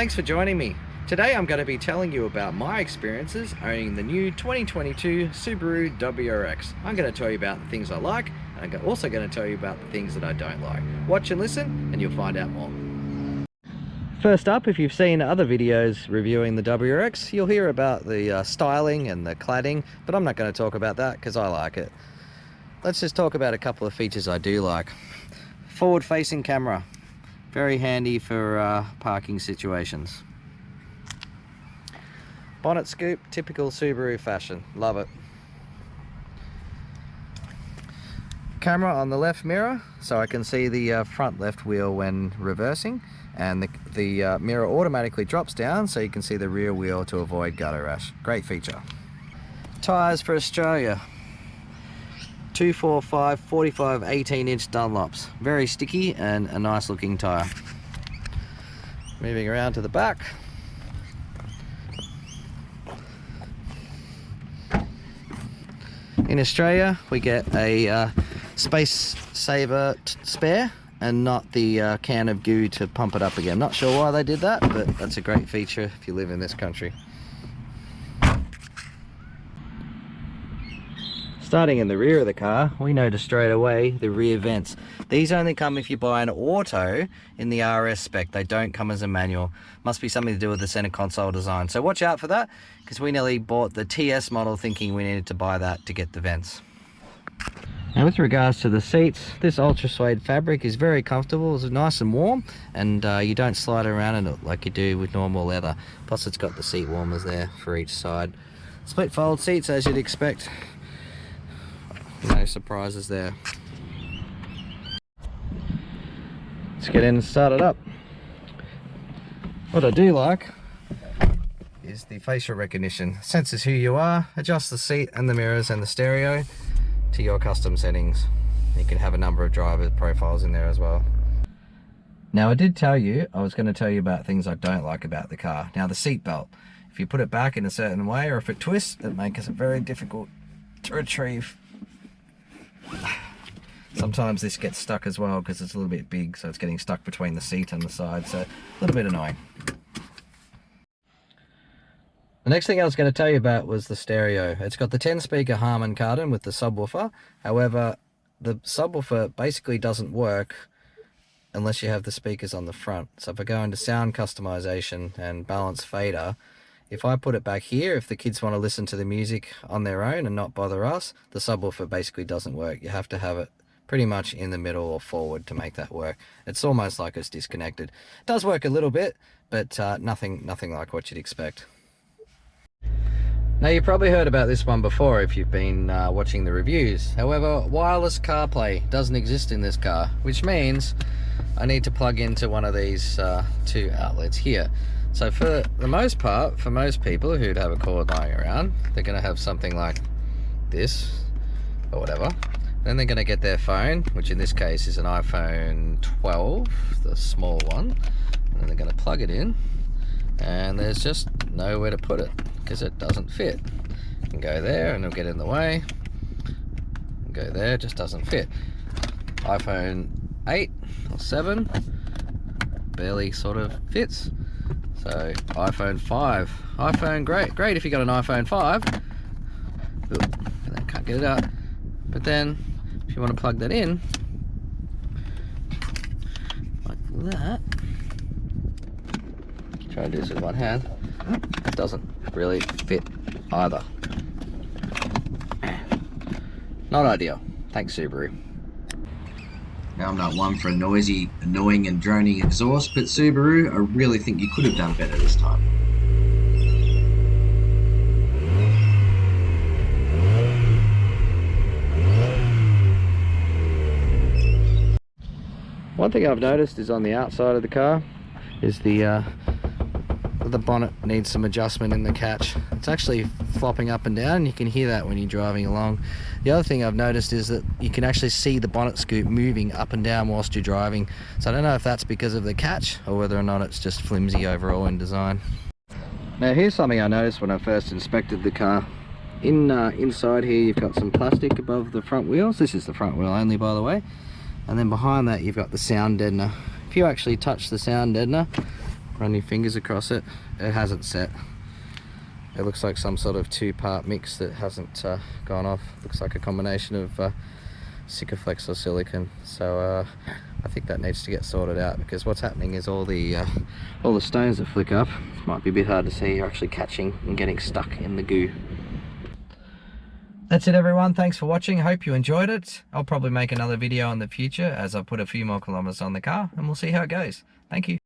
Thanks for joining me. Today I'm going to be telling you about my experiences owning the new 2022 Subaru WRX. I'm going to tell you about the things I like, and I'm also going to tell you about the things that I don't like. Watch and listen and you'll find out more. First up, if you've seen other videos reviewing the WRX, you'll hear about the styling and the cladding, but I'm not going to talk about that because I like it. Let's just talk about a couple of features I do like. Forward-facing camera, very handy for parking situations. Bonnet scoop, typical Subaru fashion, love it. Camera on the left mirror, so I can see the front left wheel when reversing, and the mirror automatically drops down so you can see the rear wheel to avoid gutter rash. Great feature. Tyres for Australia. 245 45 18-inch Dunlops, very sticky and a nice looking tyre. Moving around to the back, in Australia we get a space saver spare and not the can of goo to pump it up again. Not sure why they did that, but that's a great feature if you live in this country. Starting in the rear of the car, we notice straight away the rear vents. These only come if you buy an auto in the RS spec. They don't come as a manual. Must be something to do with the center console design. So watch out for that, because we nearly bought the TS model thinking we needed to buy that to get the vents. Now with regards to the seats, this ultra suede fabric is very comfortable. It's nice and warm, and you don't slide around in it like you do with normal leather. Plus it's got the seat warmers there for each side. Split fold seats as you'd expect. No surprises there. Let's get in and start it up. What I do like is the facial recognition. Senses who you are, adjusts the seat and the mirrors and the stereo to your custom settings. You can have a number of driver profiles in there as well. Now I did tell you I was going to tell you about things I don't like about the car. Now the seat belt, if you put it back in a certain way or if it twists, it makes it very difficult to retrieve. Sometimes this gets stuck as well because it's a little bit big, so it's getting stuck between the seat and the side, so a little bit annoying. The next thing I was going to tell you about was the stereo. It's got the 10-speaker Harman Kardon with the subwoofer. However, the subwoofer basically doesn't work unless you have the speakers on the front. So if I go into sound customization and balance fader, if I put it back here, if the kids want to listen to the music on their own and not bother us, the subwoofer basically doesn't work. You have to have it pretty much in the middle or forward to make that work. It's almost like it's disconnected. It does work a little bit, but nothing like what you'd expect. Now you've probably heard about this one before if you've been watching the reviews. However, wireless CarPlay doesn't exist in this car, which means I need to plug into one of these two outlets here. So for the most part, for most people who'd have a cord lying around, they're going to have something like this or whatever. Then they're going to get their phone, which in this case is an iPhone 12, the small one. And then they're going to plug it in, and there's just nowhere to put it because it doesn't fit. You can go there and it'll get in the way. Go there, it just doesn't fit. iPhone 8 or 7 barely sort of fits. So iPhone 5, iPhone great if you got an iPhone 5. I can't get it out. But then if you want to plug that in like that, try to do this with one hand, it doesn't really fit either. Not ideal. Thanks, Subaru. Now, I'm not one for noisy, annoying and droning exhaust, but Subaru, I really think you could have done better this time. One thing I've noticed is on the outside of the car is the bonnet needs some adjustment in the catch. It's actually flopping up and down. You can hear that when you're driving along. The other thing I've noticed is that you can actually see the bonnet scoop moving up and down whilst you're driving. So I don't know if that's because of the catch or whether or not it's just flimsy overall in design. Now here's something I noticed when I first inspected the car. Inside here you've got some plastic above the front wheels. This is the front wheel only, by the way. And then behind that you've got the sound deadener. If you actually touch the sound deadener, run your fingers across it. It hasn't set. It looks like some sort of two-part mix that hasn't gone off. Looks like a combination of Sikaflex or silicon. So I think that needs to get sorted out, because what's happening is all the stones that flick up, might be a bit hard to see, are actually catching and getting stuck in the goo. That's it everyone, thanks for watching, hope you enjoyed it. I'll probably make another video in the future as I put a few more kilometers on the car, and we'll see how it goes. Thank you.